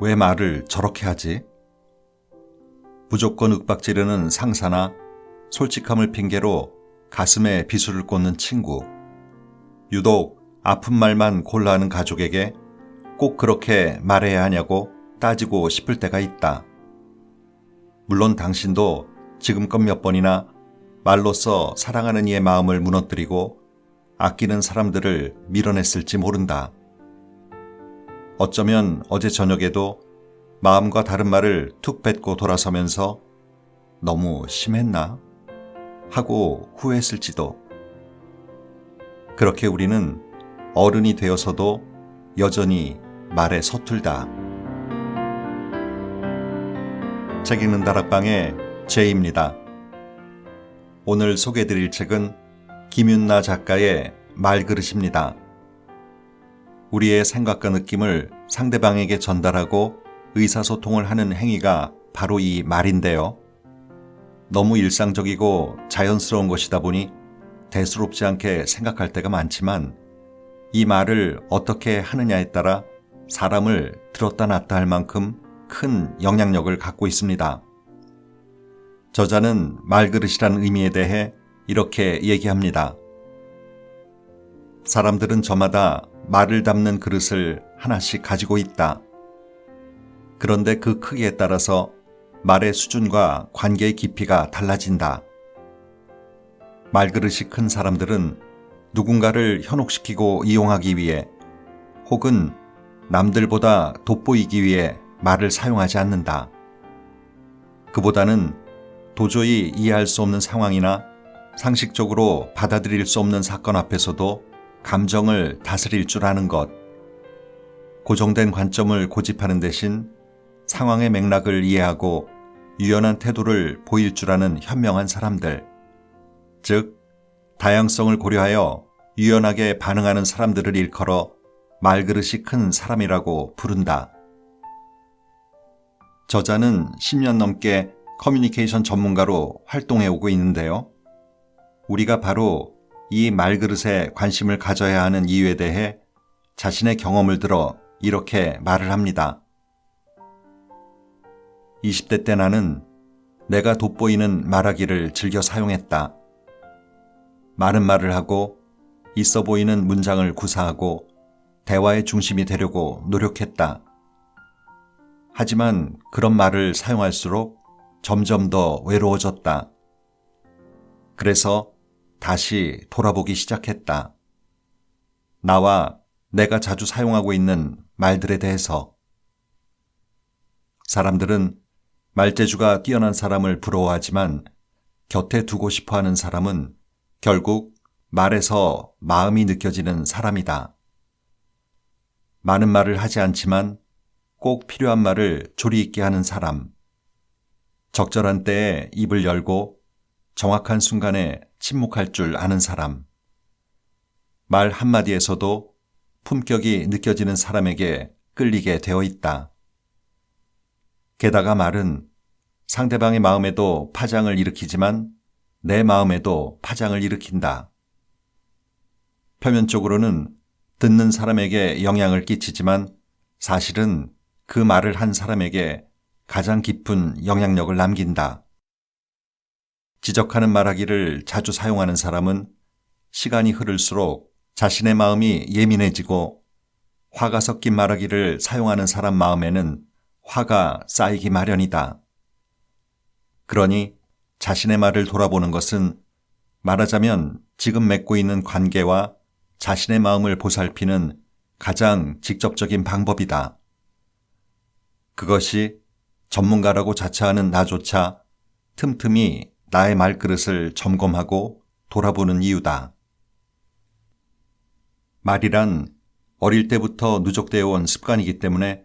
왜 말을 저렇게 하지? 무조건 윽박지르는 상사나 솔직함을 핑계로 가슴에 비수를 꽂는 친구, 유독 아픈 말만 골라 하는 가족에게 꼭 그렇게 말해야 하냐고 따지고 싶을 때가 있다. 물론 당신도 지금껏 몇 번이나 말로써 사랑하는 이의 마음을 무너뜨리고 아끼는 사람들을 밀어냈을지 모른다. 어쩌면 어제 저녁에도 마음과 다른 말을 툭 뱉고 돌아서면서 너무 심했나? 하고 후회했을지도. 그렇게 우리는 어른이 되어서도 여전히 말에 서툴다. 책 읽는 다락방의 제이입니다. 오늘 소개해드릴 책은 김윤나 작가의 말그릇입니다. 우리의 생각과 느낌을 상대방에게 전달하고 의사소통을 하는 행위가 바로 이 말인데요. 너무 일상적이고 자연스러운 것이다 보니 대수롭지 않게 생각할 때가 많지만 이 말을 어떻게 하느냐에 따라 사람을 들었다 놨다 할 만큼 큰 영향력을 갖고 있습니다. 저자는 말그릇이라는 의미에 대해 이렇게 얘기합니다. 사람들은 저마다 말을 담는 그릇을 하나씩 가지고 있다. 그런데 그 크기에 따라서 말의 수준과 관계의 깊이가 달라진다. 말그릇이 큰 사람들은 누군가를 현혹시키고 이용하기 위해 혹은 남들보다 돋보이기 위해 말을 사용하지 않는다. 그보다는 도저히 이해할 수 없는 상황이나 상식적으로 받아들일 수 없는 사건 앞에서도 감정을 다스릴 줄 아는 것, 고정된 관점을 고집하는 대신 상황의 맥락을 이해하고 유연한 태도를 보일 줄 아는 현명한 사람들, 즉 다양성을 고려하여 유연하게 반응하는 사람들을 일컬어 말그릇이 큰 사람이라고 부른다. 저자는 10년 넘게 커뮤니케이션 전문가로 활동해오고 있는데요. 우리가 바로 이 말그릇에 관심을 가져야 하는 이유에 대해 자신의 경험을 들어 이렇게 말을 합니다. 20대 때 나는 내가 돋보이는 말하기를 즐겨 사용했다. 많은 말을 하고 있어 보이는 문장을 구사하고 대화의 중심이 되려고 노력했다. 하지만 그런 말을 사용할수록 점점 더 외로워졌다. 그래서 다시 돌아보기 시작했다. 나와 내가 자주 사용하고 있는 말들에 대해서. 사람들은 말재주가 뛰어난 사람을 부러워하지만 곁에 두고 싶어 하는 사람은 결국 말에서 마음이 느껴지는 사람이다. 많은 말을 하지 않지만 꼭 필요한 말을 조리 있게 하는 사람. 적절한 때에 입을 열고 정확한 순간에 침묵할 줄 아는 사람. 말 한마디에서도 품격이 느껴지는 사람에게 끌리게 되어 있다. 게다가 말은 상대방의 마음에도 파장을 일으키지만 내 마음에도 파장을 일으킨다. 표면적으로는 듣는 사람에게 영향을 끼치지만 사실은 그 말을 한 사람에게 가장 깊은 영향력을 남긴다. 지적하는 말하기를 자주 사용하는 사람은 시간이 흐를수록 자신의 마음이 예민해지고 화가 섞인 말하기를 사용하는 사람 마음에는 화가 쌓이기 마련이다. 그러니 자신의 말을 돌아보는 것은 말하자면 지금 맺고 있는 관계와 자신의 마음을 보살피는 가장 직접적인 방법이다. 그것이 전문가라고 자처하는 나조차 틈틈이 나의 말그릇을 점검하고 돌아보는 이유다. 말이란 어릴 때부터 누적되어 온 습관이기 때문에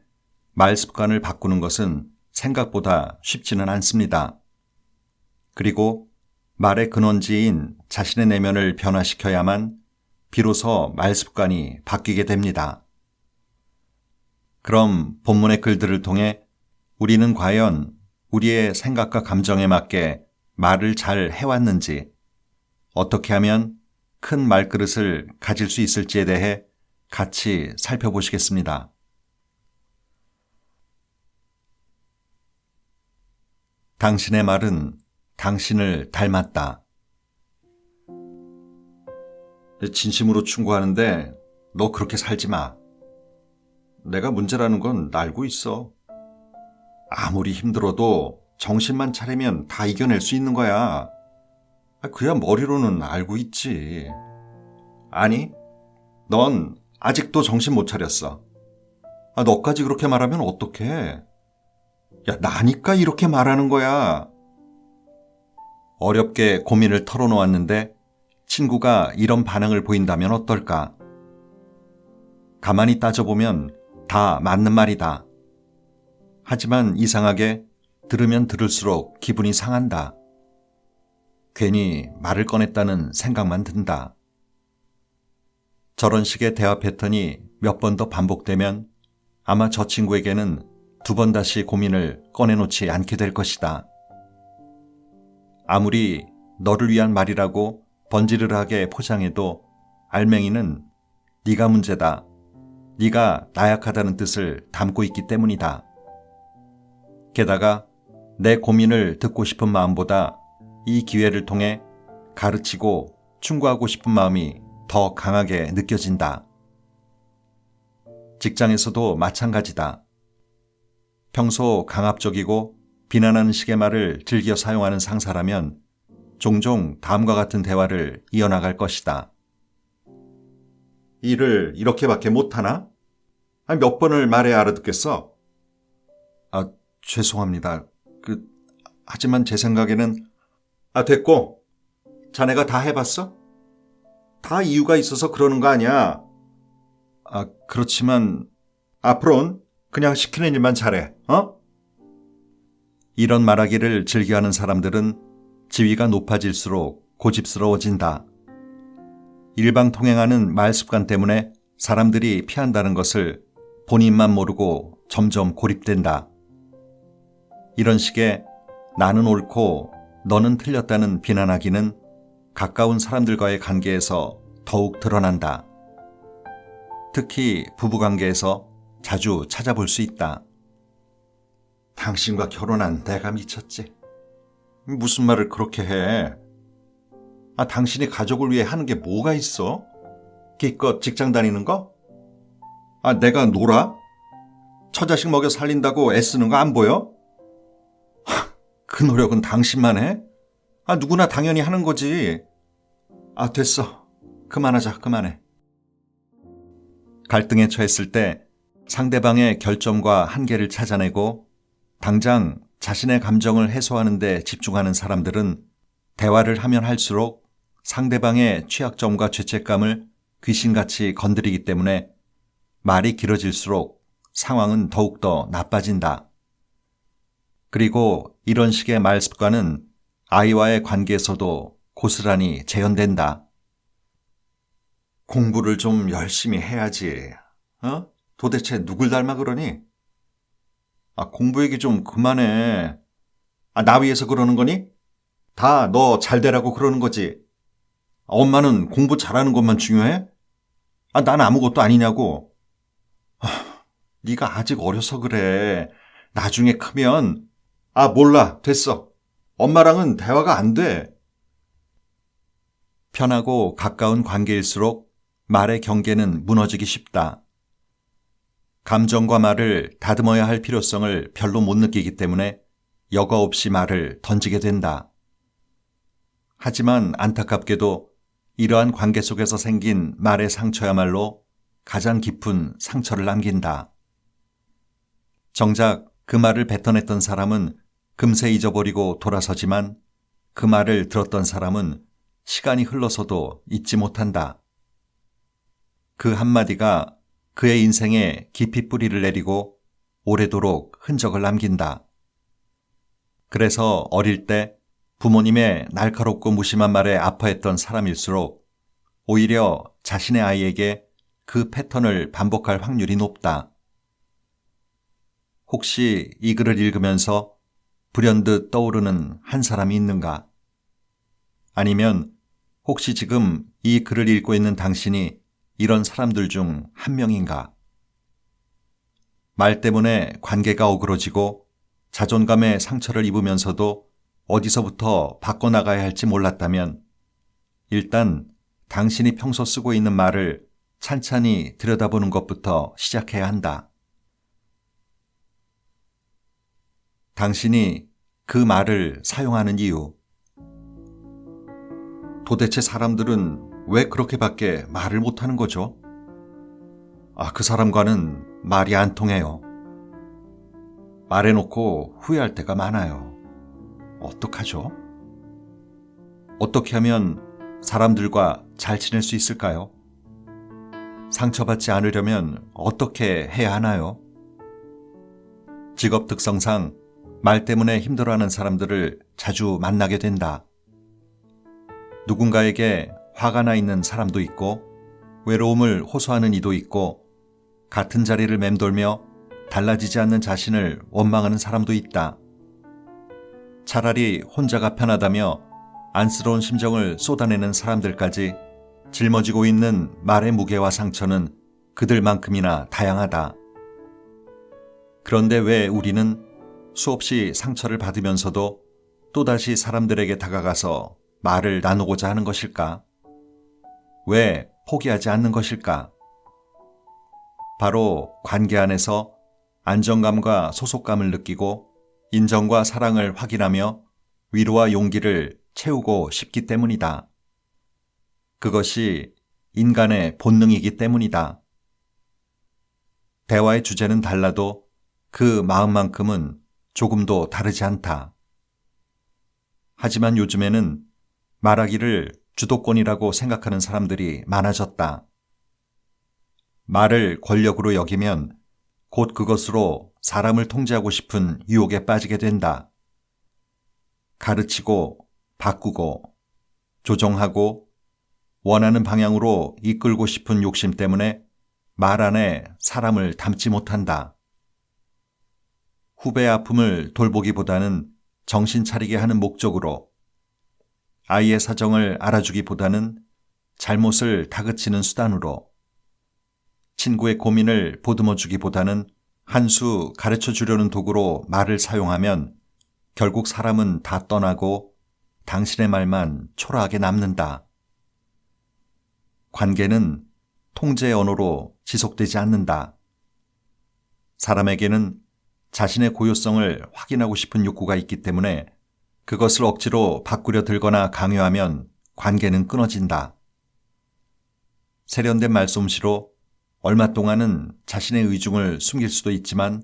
말 습관을 바꾸는 것은 생각보다 쉽지는 않습니다. 그리고 말의 근원지인 자신의 내면을 변화시켜야만 비로소 말 습관이 바뀌게 됩니다. 그럼 본문의 글들을 통해 우리는 과연 우리의 생각과 감정에 맞게 말을 잘 해왔는지, 어떻게 하면 큰 말그릇을 가질 수 있을지에 대해 같이 살펴보시겠습니다. 당신의 말은 당신을 닮았다. 진심으로 충고하는데 너 그렇게 살지 마. 내가 문제라는 건 알고 있어. 아무리 힘들어도 정신만 차리면 다 이겨낼 수 있는 거야. 그야 머리로는 알고 있지. 아니, 넌 아직도 정신 못 차렸어. 너까지 그렇게 말하면 어떡해? 야, 나니까 이렇게 말하는 거야. 어렵게 고민을 털어놓았는데 친구가 이런 반응을 보인다면 어떨까? 가만히 따져보면 다 맞는 말이다. 하지만 이상하게 들으면 들을수록 기분이 상한다. 괜히 말을 꺼냈다는 생각만 든다. 저런 식의 대화 패턴이 몇 번 더 반복되면 아마 저 친구에게는 두 번 다시 고민을 꺼내놓지 않게 될 것이다. 아무리 너를 위한 말이라고 번지르르하게 포장해도 알맹이는 네가 문제다. 네가 나약하다는 뜻을 담고 있기 때문이다. 게다가 내 고민을 듣고 싶은 마음보다 이 기회를 통해 가르치고 충고하고 싶은 마음이 더 강하게 느껴진다. 직장에서도 마찬가지다. 평소 강압적이고 비난하는 식의 말을 즐겨 사용하는 상사라면 종종 다음과 같은 대화를 이어나갈 것이다. 일을 이렇게밖에 못하나? 몇 번을 말해야 알아듣겠어? 죄송합니다. 하지만 제 생각에는 됐고. 자네가 다 해봤어? 다 이유가 있어서 그러는 거 아니야. 그렇지만 앞으로는 그냥 시키는 일만 잘해. 이런 말하기를 즐겨하는 사람들은 지위가 높아질수록 고집스러워진다. 일방통행하는 말 습관 때문에 사람들이 피한다는 것을 본인만 모르고 점점 고립된다. 이런 식의 나는 옳고 너는 틀렸다는 비난하기는 가까운 사람들과의 관계에서 더욱 드러난다. 특히 부부관계에서 자주 찾아볼 수 있다. 당신과 결혼한 내가 미쳤지. 무슨 말을 그렇게 해? 당신이 가족을 위해 하는 게 뭐가 있어? 기껏 직장 다니는 거? 내가 놀아? 처자식 먹여 살린다고 애쓰는 거 안 보여? 그 노력은 당신만 해? 누구나 당연히 하는 거지. 됐어. 그만하자, 그만해. 갈등에 처했을 때 상대방의 결점과 한계를 찾아내고 당장 자신의 감정을 해소하는 데 집중하는 사람들은 대화를 하면 할수록 상대방의 취약점과 죄책감을 귀신같이 건드리기 때문에 말이 길어질수록 상황은 더욱더 나빠진다. 그리고 이런 식의 말 습관은 아이와의 관계에서도 고스란히 재현된다. 공부를 좀 열심히 해야지. 도대체 누굴 닮아 그러니? 공부 얘기 좀 그만해. 나 위해서 그러는 거니? 다 너 잘 되라고 그러는 거지. 엄마는 공부 잘하는 것만 중요해? 난 아무것도 아니냐고. 네가 아직 어려서 그래. 나중에 크면 몰라. 됐어. 엄마랑은 대화가 안 돼. 편하고 가까운 관계일수록 말의 경계는 무너지기 쉽다. 감정과 말을 다듬어야 할 필요성을 별로 못 느끼기 때문에 여과 없이 말을 던지게 된다. 하지만 안타깝게도 이러한 관계 속에서 생긴 말의 상처야말로 가장 깊은 상처를 남긴다. 정작 그 말을 뱉어냈던 사람은 금세 잊어버리고 돌아서지만 그 말을 들었던 사람은 시간이 흘러서도 잊지 못한다. 그 한마디가 그의 인생에 깊이 뿌리를 내리고 오래도록 흔적을 남긴다. 그래서 어릴 때 부모님의 날카롭고 무심한 말에 아파했던 사람일수록 오히려 자신의 아이에게 그 패턴을 반복할 확률이 높다. 혹시 이 글을 읽으면서 불현듯 떠오르는 한 사람이 있는가? 아니면 혹시 지금 이 글을 읽고 있는 당신이 이런 사람들 중 한 명인가? 말 때문에 관계가 어그러지고 자존감의 상처를 입으면서도 어디서부터 바꿔나가야 할지 몰랐다면 일단 당신이 평소 쓰고 있는 말을 찬찬히 들여다보는 것부터 시작해야 한다. 당신이 그 말을 사용하는 이유. 도대체 사람들은 왜 그렇게밖에 말을 못하는 거죠? 그 사람과는 말이 안 통해요. 말해놓고 후회할 때가 많아요. 어떡하죠? 어떻게 하면 사람들과 잘 지낼 수 있을까요? 상처받지 않으려면 어떻게 해야 하나요? 직업 특성상 말 때문에 힘들어하는 사람들을 자주 만나게 된다. 누군가에게 화가 나 있는 사람도 있고 외로움을 호소하는 이도 있고 같은 자리를 맴돌며 달라지지 않는 자신을 원망하는 사람도 있다. 차라리 혼자가 편하다며 안쓰러운 심정을 쏟아내는 사람들까지 짊어지고 있는 말의 무게와 상처는 그들만큼이나 다양하다. 그런데 왜 우리는 수없이 상처를 받으면서도 또다시 사람들에게 다가가서 말을 나누고자 하는 것일까? 왜 포기하지 않는 것일까? 바로 관계 안에서 안정감과 소속감을 느끼고 인정과 사랑을 확인하며 위로와 용기를 채우고 싶기 때문이다. 그것이 인간의 본능이기 때문이다. 대화의 주제는 달라도 그 마음만큼은 조금도 다르지 않다. 하지만 요즘에는 말하기를 주도권이라고 생각하는 사람들이 많아졌다. 말을 권력으로 여기면 곧 그것으로 사람을 통제하고 싶은 유혹에 빠지게 된다. 가르치고, 바꾸고, 조정하고, 원하는 방향으로 이끌고 싶은 욕심 때문에 말 안에 사람을 담지 못한다. 후배의 아픔을 돌보기보다는 정신 차리게 하는 목적으로, 아이의 사정을 알아주기보다는 잘못을 다그치는 수단으로, 친구의 고민을 보듬어 주기보다는 한 수 가르쳐 주려는 도구로 말을 사용하면 결국 사람은 다 떠나고 당신의 말만 초라하게 남는다. 관계는 통제의 언어로 지속되지 않는다. 사람에게는 자신의 고요성을 확인하고 싶은 욕구가 있기 때문에 그것을 억지로 바꾸려 들거나 강요하면 관계는 끊어진다. 세련된 말솜씨로 얼마 동안은 자신의 의중을 숨길 수도 있지만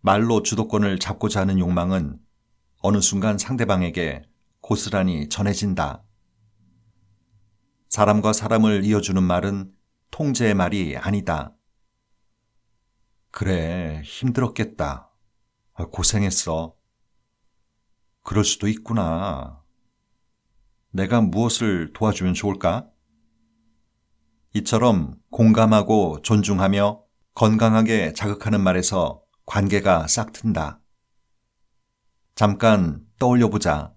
말로 주도권을 잡고자 하는 욕망은 어느 순간 상대방에게 고스란히 전해진다. 사람과 사람을 이어주는 말은 통제의 말이 아니다. 그래, 힘들었겠다. 고생했어. 그럴 수도 있구나. 내가 무엇을 도와주면 좋을까? 이처럼 공감하고 존중하며 건강하게 자극하는 말에서 관계가 싹 튼다. 잠깐 떠올려보자.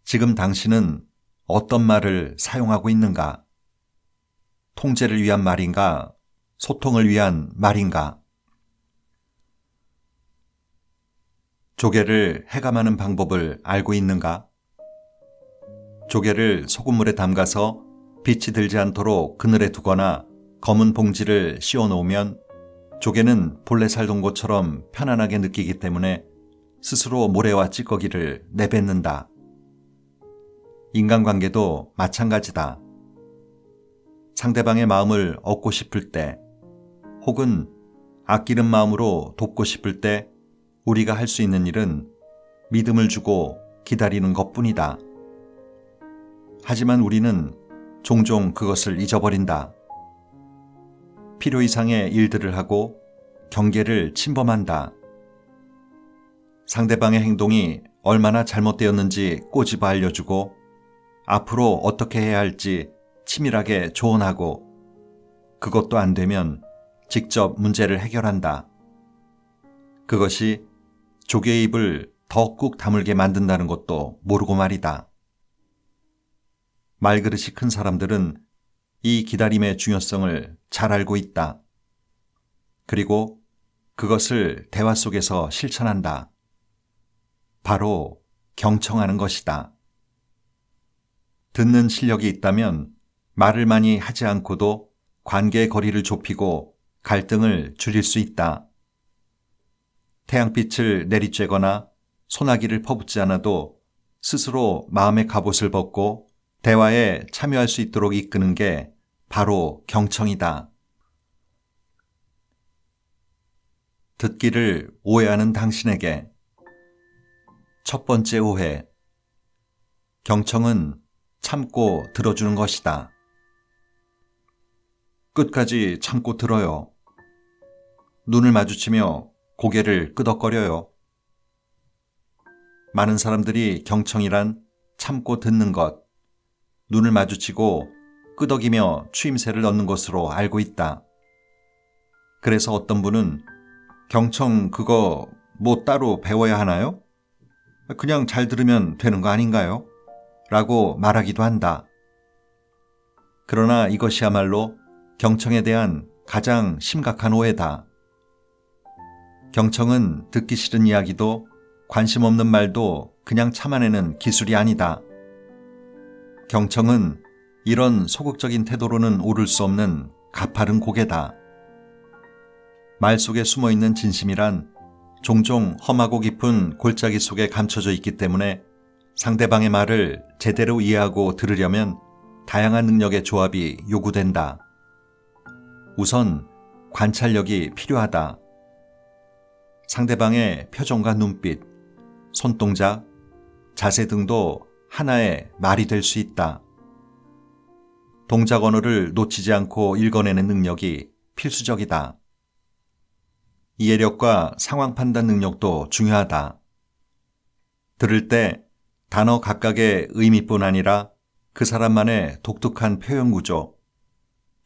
지금 당신은 어떤 말을 사용하고 있는가? 통제를 위한 말인가? 소통을 위한 말인가? 조개를 해감하는 방법을 알고 있는가? 조개를 소금물에 담가서 빛이 들지 않도록 그늘에 두거나 검은 봉지를 씌워 놓으면 조개는 본래 살던 곳처럼 편안하게 느끼기 때문에 스스로 모래와 찌꺼기를 내뱉는다. 인간관계도 마찬가지다. 상대방의 마음을 얻고 싶을 때 혹은 아끼는 마음으로 돕고 싶을 때 우리가 할 수 있는 일은 믿음을 주고 기다리는 것뿐이다. 하지만 우리는 종종 그것을 잊어버린다. 필요 이상의 일들을 하고 경계를 침범한다. 상대방의 행동이 얼마나 잘못되었는지 꼬집어 알려주고 앞으로 어떻게 해야 할지 치밀하게 조언하고 그것도 안 되면 직접 문제를 해결한다. 그것이 조개의 입을 더 꾹 다물게 만든다는 것도 모르고 말이다. 말그릇이 큰 사람들은 이 기다림의 중요성을 잘 알고 있다. 그리고 그것을 대화 속에서 실천한다. 바로 경청하는 것이다. 듣는 실력이 있다면 말을 많이 하지 않고도 관계의 거리를 좁히고 갈등을 줄일 수 있다. 태양빛을 내리쬐거나 소나기를 퍼붓지 않아도 스스로 마음의 갑옷을 벗고 대화에 참여할 수 있도록 이끄는 게 바로 경청이다. 듣기를 오해하는 당신에게 첫 번째 오해. 경청은 참고 들어주는 것이다. 끝까지 참고 들어요. 눈을 마주치며 고개를 끄덕거려요. 많은 사람들이 경청이란 참고 듣는 것, 눈을 마주치고 끄덕이며 추임새를 넣는 것으로 알고 있다. 그래서 어떤 분은 경청 그거 뭐 따로 배워야 하나요? 그냥 잘 들으면 되는 거 아닌가요? 라고 말하기도 한다. 그러나 이것이야말로 경청에 대한 가장 심각한 오해다. 경청은 듣기 싫은 이야기도 관심 없는 말도 그냥 참아내는 기술이 아니다. 경청은 이런 소극적인 태도로는 오를 수 없는 가파른 고개다. 말 속에 숨어있는 진심이란 종종 험하고 깊은 골짜기 속에 감춰져 있기 때문에 상대방의 말을 제대로 이해하고 들으려면 다양한 능력의 조합이 요구된다. 우선 관찰력이 필요하다. 상대방의 표정과 눈빛, 손동작, 자세 등도 하나의 말이 될 수 있다. 동작 언어를 놓치지 않고 읽어내는 능력이 필수적이다. 이해력과 상황 판단 능력도 중요하다. 들을 때 단어 각각의 의미뿐 아니라 그 사람만의 독특한 표현 구조,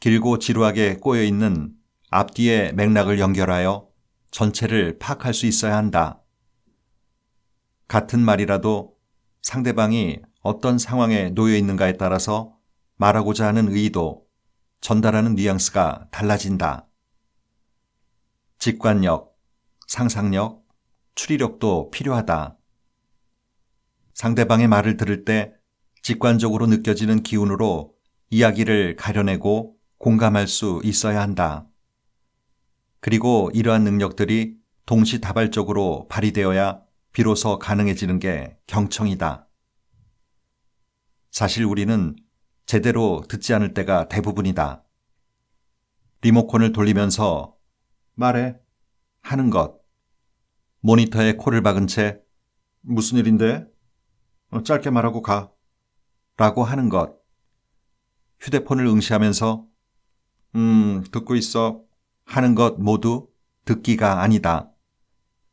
길고 지루하게 꼬여있는 앞뒤의 맥락을 연결하여 전체를 파악할 수 있어야 한다. 같은 말이라도 상대방이 어떤 상황에 놓여 있는가에 따라서 말하고자 하는 의도, 전달하는 뉘앙스가 달라진다. 직관력, 상상력, 추리력도 필요하다. 상대방의 말을 들을 때 직관적으로 느껴지는 기운으로 이야기를 가려내고 공감할 수 있어야 한다. 그리고 이러한 능력들이 동시다발적으로 발휘되어야 비로소 가능해지는 게 경청이다. 사실 우리는 제대로 듣지 않을 때가 대부분이다. 리모컨을 돌리면서 말해 하는 것, 모니터에 코를 박은 채 무슨 일인데? 짧게 말하고 가 라고 하는 것, 휴대폰을 응시하면서 듣고 있어 하는 것 모두 듣기가 아니다.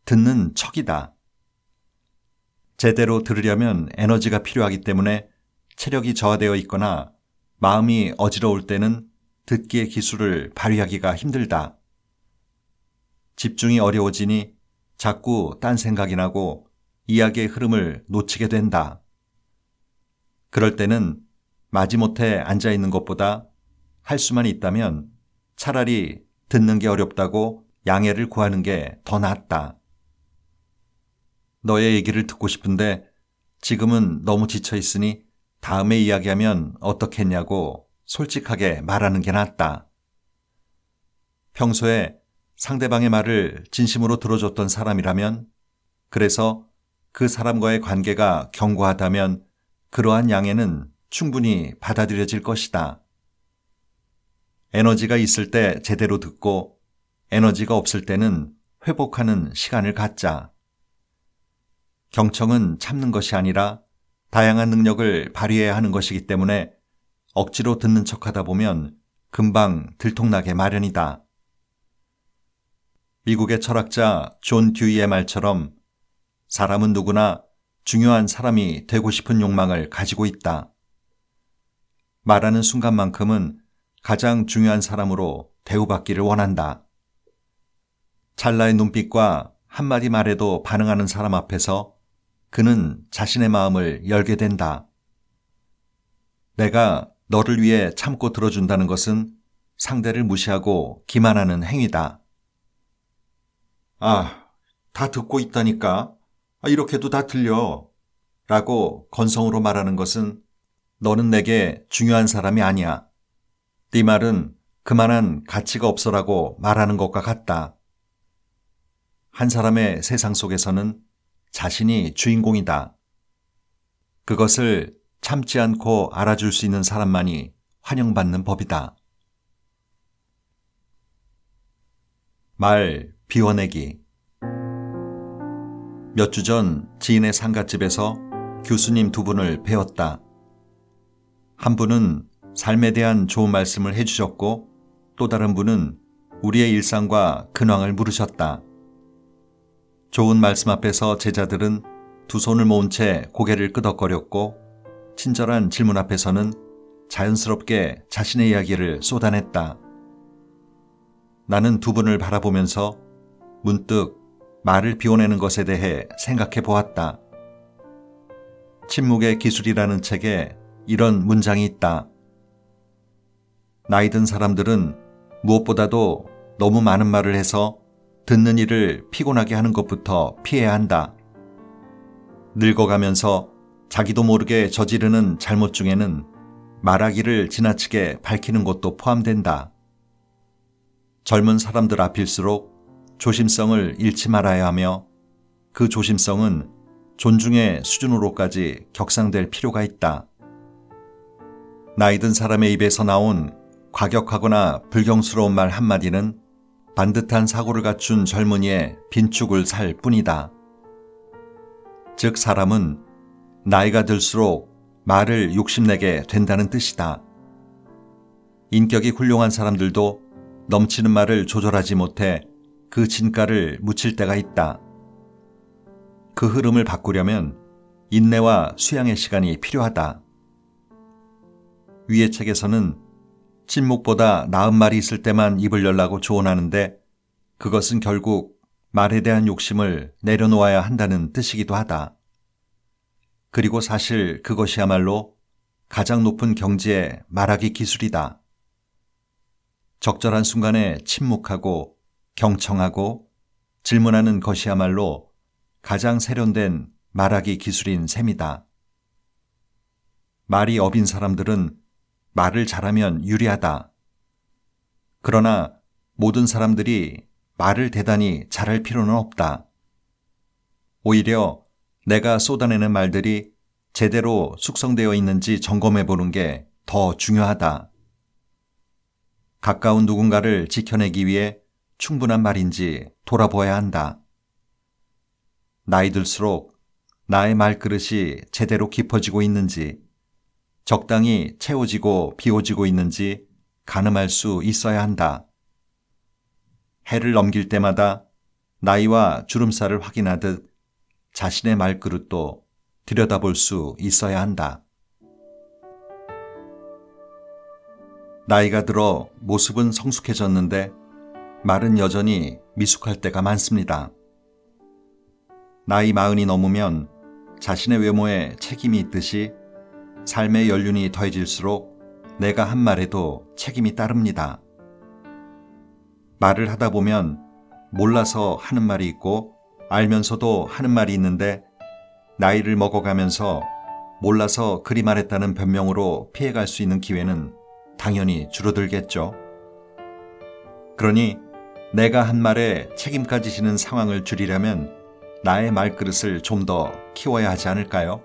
듣는 척이다. 제대로 들으려면 에너지가 필요하기 때문에 체력이 저하되어 있거나 마음이 어지러울 때는 듣기의 기술을 발휘하기가 힘들다. 집중이 어려워지니 자꾸 딴 생각이 나고 이야기의 흐름을 놓치게 된다. 그럴 때는 마지못해 앉아있는 것보다 할 수만 있다면 차라리 듣는 게 어렵다고 양해를 구하는 게 더 낫다. 너의 얘기를 듣고 싶은데 지금은 너무 지쳐 있으니 다음에 이야기하면 어떻겠냐고 솔직하게 말하는 게 낫다. 평소에 상대방의 말을 진심으로 들어줬던 사람이라면, 그래서 그 사람과의 관계가 견고하다면 그러한 양해는 충분히 받아들여질 것이다. 에너지가 있을 때 제대로 듣고 에너지가 없을 때는 회복하는 시간을 갖자. 경청은 참는 것이 아니라 다양한 능력을 발휘해야 하는 것이기 때문에 억지로 듣는 척하다 보면 금방 들통나게 마련이다. 미국의 철학자 존 듀이의 말처럼 사람은 누구나 중요한 사람이 되고 싶은 욕망을 가지고 있다. 말하는 순간만큼은 가장 중요한 사람으로 대우받기를 원한다. 찰나의 눈빛과 한마디 말에도 반응하는 사람 앞에서 그는 자신의 마음을 열게 된다. 내가 너를 위해 참고 들어준다는 것은 상대를 무시하고 기만하는 행위다. 아, 다 듣고 있다니까. 이렇게도 다 들려. 라고 건성으로 말하는 것은 너는 내게 중요한 사람이 아니야. 네 말은 그만한 가치가 없어라고 말하는 것과 같다. 한 사람의 세상 속에서는 자신이 주인공이다. 그것을 참지 않고 알아줄 수 있는 사람만이 환영받는 법이다. 말 비워내기. 몇 주 전 지인의 상갓집에서 교수님 두 분을 뵈었다. 한 분은 삶에 대한 좋은 말씀을 해주셨고 또 다른 분은 우리의 일상과 근황을 물으셨다. 좋은 말씀 앞에서 제자들은 두 손을 모은 채 고개를 끄덕거렸고 친절한 질문 앞에서는 자연스럽게 자신의 이야기를 쏟아냈다. 나는 두 분을 바라보면서 문득 말을 비워내는 것에 대해 생각해 보았다. 침묵의 기술이라는 책에 이런 문장이 있다. 나이 든 사람들은 무엇보다도 너무 많은 말을 해서 듣는 이를 피곤하게 하는 것부터 피해야 한다. 늙어가면서 자기도 모르게 저지르는 잘못 중에는 말하기를 지나치게 밝히는 것도 포함된다. 젊은 사람들 앞일수록 조심성을 잃지 말아야 하며 그 조심성은 존중의 수준으로까지 격상될 필요가 있다. 나이 든 사람의 입에서 나온 과격하거나 불경스러운 말 한마디는 반듯한 사고를 갖춘 젊은이의 빈축을 살 뿐이다. 즉 사람은 나이가 들수록 말을 욕심내게 된다는 뜻이다. 인격이 훌륭한 사람들도 넘치는 말을 조절하지 못해 그 진가를 묻힐 때가 있다. 그 흐름을 바꾸려면 인내와 수양의 시간이 필요하다. 위의 책에서는 침묵보다 나은 말이 있을 때만 입을 열라고 조언하는데 그것은 결국 말에 대한 욕심을 내려놓아야 한다는 뜻이기도 하다. 그리고 사실 그것이야말로 가장 높은 경지의 말하기 기술이다. 적절한 순간에 침묵하고 경청하고 질문하는 것이야말로 가장 세련된 말하기 기술인 셈이다. 말이 업인 사람들은 말을 잘하면 유리하다. 그러나 모든 사람들이 말을 대단히 잘할 필요는 없다. 오히려 내가 쏟아내는 말들이 제대로 숙성되어 있는지 점검해 보는 게 더 중요하다. 가까운 누군가를 지켜내기 위해 충분한 말인지 돌아보아야 한다. 나이 들수록 나의 말그릇이 제대로 깊어지고 있는지, 적당히 채워지고 비워지고 있는지 가늠할 수 있어야 한다. 해를 넘길 때마다 나이와 주름살을 확인하듯 자신의 말그릇도 들여다볼 수 있어야 한다. 나이가 들어 모습은 성숙해졌는데 말은 여전히 미숙할 때가 많습니다. 나이 40이 넘으면 자신의 외모에 책임이 있듯이 삶의 연륜이 더해질수록 내가 한 말에도 책임이 따릅니다. 말을 하다 보면 몰라서 하는 말이 있고 알면서도 하는 말이 있는데 나이를 먹어가면서 몰라서 그리 말했다는 변명으로 피해갈 수 있는 기회는 당연히 줄어들겠죠. 그러니 내가 한 말에 책임까지 지는 상황을 줄이려면 나의 말그릇을 좀 더 키워야 하지 않을까요?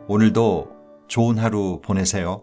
오늘도 좋은 하루 보내세요.